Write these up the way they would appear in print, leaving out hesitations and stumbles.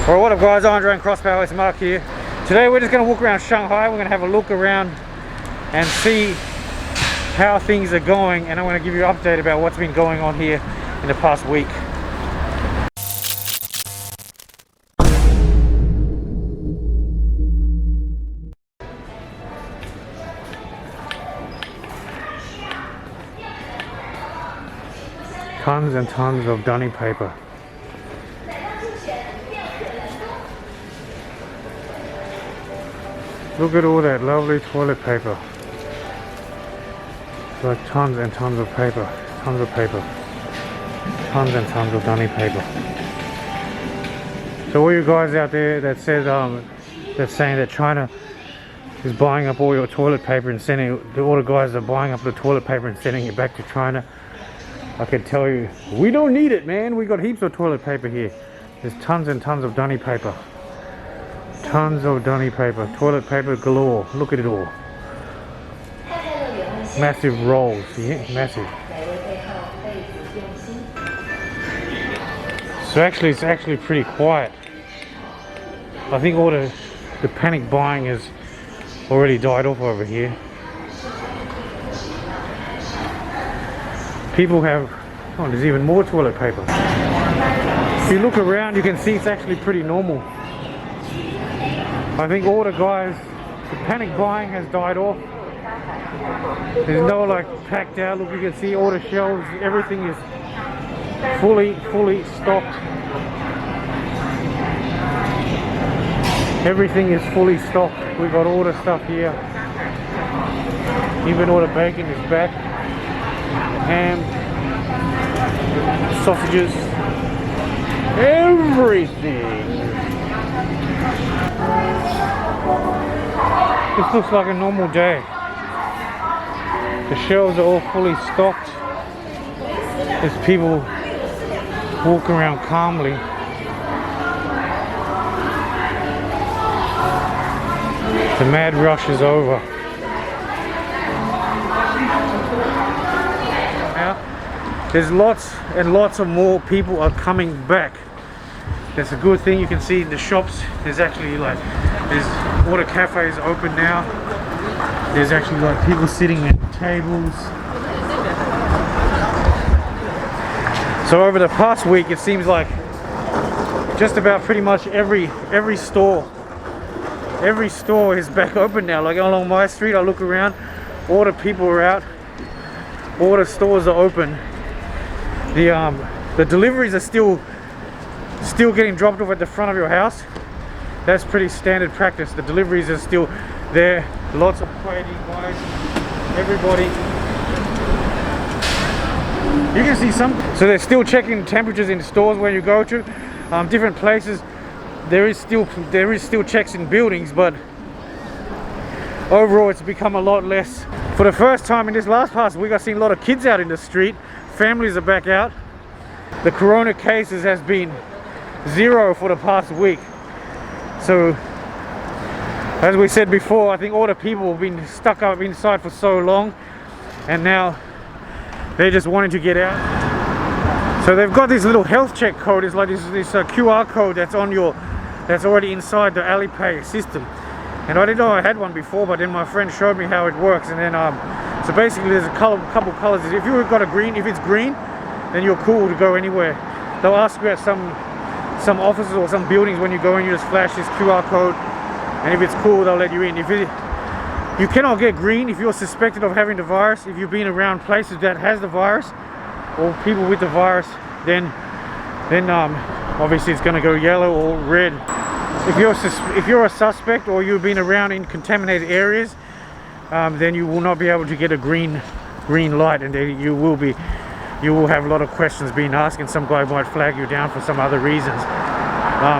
Alright, what up guys, Andre and Crosspower, it's Mark here. Today we're just going to walk around Shanghai. We're going to have a look around and see how things are going, and I'm going to give you an update about what's been going on here in the past week. Tons and tons of dunny paper. Look at all that lovely toilet paper. Like tons and tons of paper. Tons of paper. Tons and tons of dunny paper. So all you guys out there that said that's saying that China is buying up all your toilet paper and sending all the guys are buying up the toilet paper and sending it back to China, I can tell you, we don't need it, man. We got heaps of toilet paper here. There's tons and tons of dunny paper. Tons of dunny paper, toilet paper galore. Look at it all. Massive rolls, yeah, massive. So actually, it's actually pretty quiet. I think all the panic buying has already died off over here. People have, oh, there's even more toilet paper. If you look around, you can see it's actually pretty normal. I think all the guys, the panic buying has died off. There's no like packed out. Look, you can see all the shelves, everything is fully stocked. Everything is fully stocked. We've got all the stuff here. Even all the bacon is back. Ham, sausages, everything. This looks like a normal day. The shelves are all fully stocked. There's people walking around calmly. The mad rush is over. Now, there's lots and lots of more people are coming back. That's a good thing. You can see in the shops, there's actually like, there's all the cafes open now. There's actually like people sitting at tables. So over the past week, it seems like just about pretty much every store is back open now. Like along my street, I look around, all the people are out, all the stores are open. The deliveries are still getting dropped off at the front of your house. That's pretty standard practice. The deliveries are still there. Lots of waiting guys. Everybody. You can see some. So they're still checking temperatures in stores where you go to. Different places. There is still checks in buildings, but overall it's become a lot less. For the first time in this past week, I've seen a lot of kids out in the street. Families are back out. The corona cases has been 0 for the past week. So, as we said before, I think all the people have been stuck up inside for so long, and now they're just wanting to get out. So they've got this little health check code. It's like this QR code that's already inside the Alipay system. And I didn't know I had one before, but then my friend showed me how it works. And then, so basically, there's a couple colors. If you've got a green, if it's green, then you're cool to go anywhere. They'll ask you at some offices or some buildings when you go in, you just flash this QR code, and if it's cool, they'll let you in. You cannot get green if you're suspected of having the virus. If you've been around places that has the virus or people with the virus, then obviously it's going to go yellow or red. If you're a suspect or you've been around in contaminated areas, then you will not be able to get a green light, and then you will have a lot of questions being asked, and some guy might flag you down for some other reasons.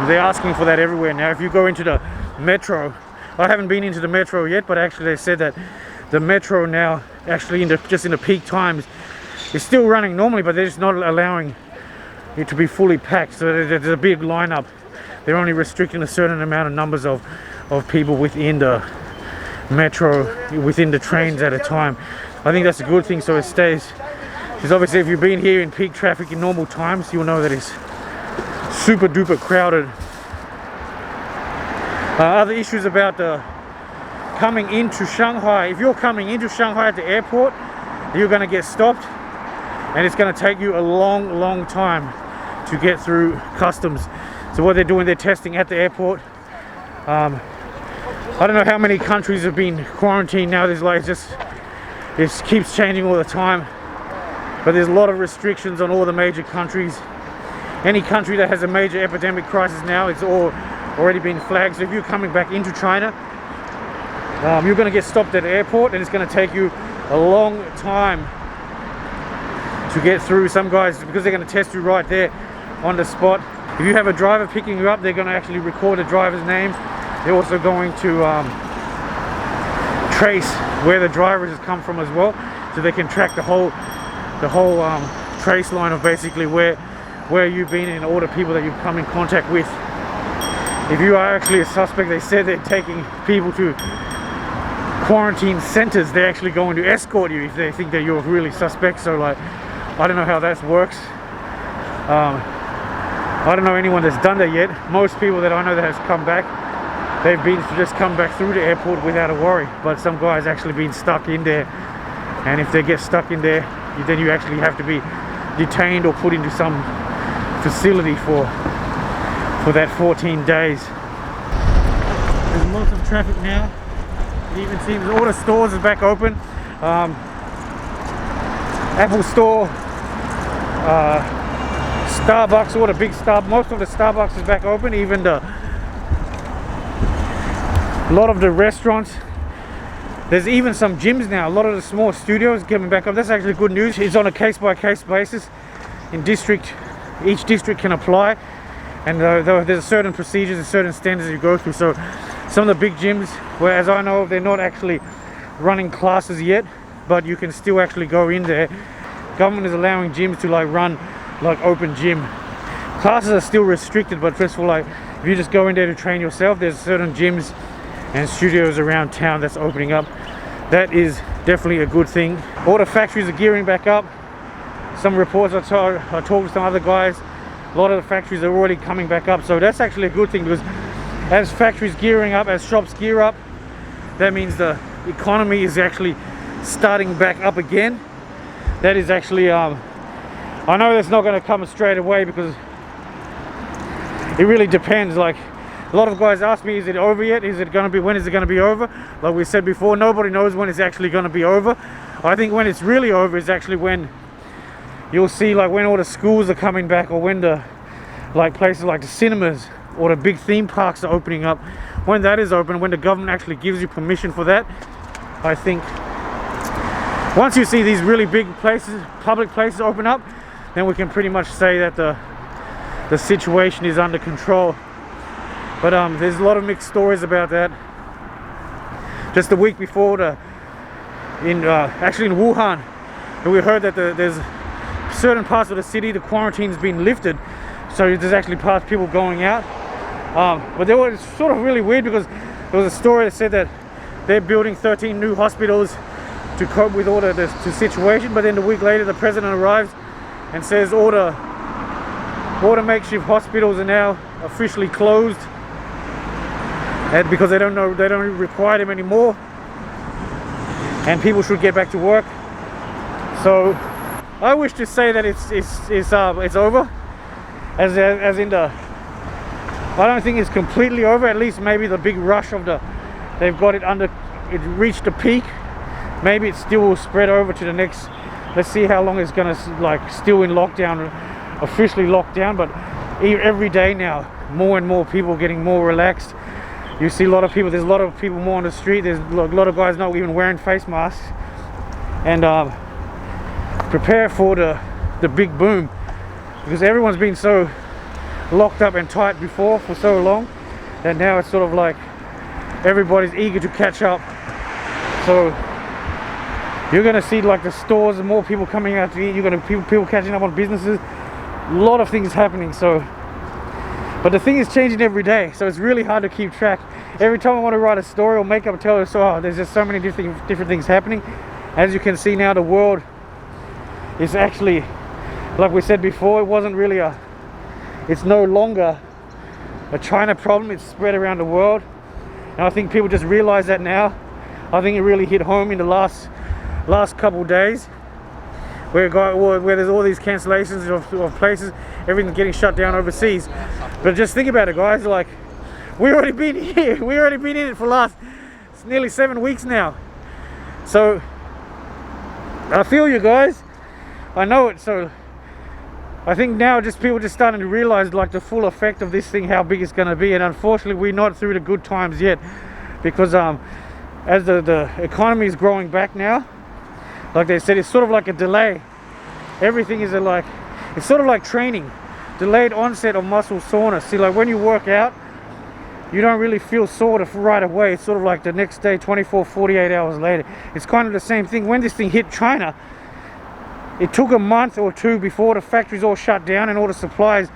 They're asking for that everywhere now. If you go into the metro, I haven't been into the metro yet, but actually they said that the metro now, actually just in the peak times, is still running normally, but they're just not allowing it to be fully packed. So there's a big lineup. They're only restricting a certain amount of numbers of people within the metro, within the trains at a time. I think that's a good thing, so it stays. Because obviously if you've been here in peak traffic in normal times, you'll know that it's super duper crowded Other issues about coming into Shanghai. If you're coming into Shanghai at the airport, you're going to get stopped, and it's going to take you a long time to get through customs. So what they're doing, they're testing at the airport. I don't know how many countries have been quarantined now. There's like it keeps changing all the time, but there's a lot of restrictions on all the major countries. Any country that has a major epidemic crisis now, it's all already been flagged. So if you're coming back into China, you're going to get stopped at the airport, and it's going to take you a long time to get through. Some guys, because they're going to test you right there on the spot. If you have a driver picking you up, they're going to actually record the driver's name. They're also going to trace where the driver has come from as well, so they can track the whole trace line of basically where you've been and all the people that you've come in contact with. If you are actually a suspect, they said they're taking people to quarantine centers. They're actually going to escort you if they think that you're really suspect. So like, I don't know how that works. I don't know anyone that's done that yet. Most people that I know that has come back, they've been to just come back through the airport without a worry. But some guys actually been stuck in there, and if they get stuck in there, then you actually have to be detained or put into some facility for that 14 days. There's lots of traffic now. It even seems all the stores are back open. Apple Store, Starbucks, all the big most of the Starbucks is back open. Even a lot of the restaurants. There's even some gyms now. A lot of the small studios coming back up. That's actually good news. It's on a case-by-case basis. Each district can apply, and there's certain procedures and certain standards you go through. So some of the big gyms, where as I know, they're not actually running classes yet, but you can still actually go in there. Government is allowing gyms to run open gym. Classes are still restricted, but first of all, if you just go in there to train yourself, there's certain gyms and studios around town that's opening up. That is definitely a good thing. All the factories are gearing back up. Some reports I talked to some other guys, a lot of the factories are already coming back up. So that's actually a good thing, because as factories gearing up, as shops gear up, that means the economy is actually starting back up again. That is actually, I know that's not going to come straight away, because it really depends. Like, a lot of guys ask me, is it over yet? Is it going to be, when is it going to be over? Like we said before, nobody knows when it's actually going to be over. I think when it's really over is actually when you'll see, when all the schools are coming back, or when the places like the cinemas or the big theme parks are opening up. When that is open, when the government actually gives you permission for that, I think once you see these really big places, public places open up, then we can pretty much say that the situation is under control. But there's a lot of mixed stories about that. Just the week before, actually in Wuhan, we heard that there's certain parts of the city, the quarantine's been lifted, so there's actually parts people going out. But it was sort of really weird, because there was a story that said that they're building 13 new hospitals to cope with all the situation. But then a week later, the president arrives and says all the makeshift hospitals are now officially closed, and because they don't require them anymore, and people should get back to work. So I wish to say that it's over, as in I don't think it's completely over. At least maybe the big rush of they've got it under, it reached a peak. Maybe it still will spread over to the next. Let's see how long it's gonna still in lockdown, officially locked down. But every day now, more and more people getting more relaxed. You see a lot of people. There's a lot of people more on the street. There's a lot of guys not even wearing face masks, and prepare for the big boom, because everyone's been so locked up and tight before for so long that now it's sort of like everybody's eager to catch up. So you're going to see the stores and more people coming out to eat. You're going to people catching up on businesses. A lot of things happening. So, but the thing is changing every day, so it's really hard to keep track. Every time I want to write a story or make up a tell, so there's just so many different things happening. As you can see now, the world is actually, like we said before, it wasn't really it's no longer a China problem. It's spread around the world. And I think people just realize that now. I think it really hit home in the last couple of days, where there's all these cancellations of places, everything's getting shut down overseas. But just think about it, guys. Like, we've already been here. We've already been in it for nearly 7 weeks now. So I feel you guys. I know it. So I think now people just starting to realize like the full effect of this thing, how big it's going to be. And unfortunately, we're not through the good times yet, because as the economy is growing back now, like they said, it's sort of like a delay. Everything is it's sort of like training, delayed onset of muscle soreness. See, like when you work out, you don't really feel sore right away. It's sort of like the next day, 24, 48 hours later. It's kind of the same thing. When this thing hit China, it took a month or two before the factories all shut down and all the supplies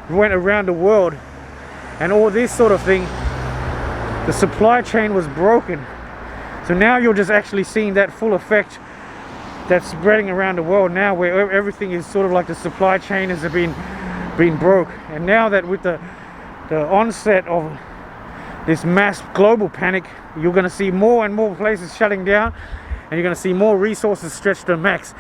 went around the world. And all this sort of thing, the supply chain was broken. So now you're just actually seeing that full effect that's spreading around the world now, where everything is sort of like the supply chain has been broke. And now that with the onset of this mass global panic, you're going to see more and more places shutting down, and you're going to see more resources stretched to max.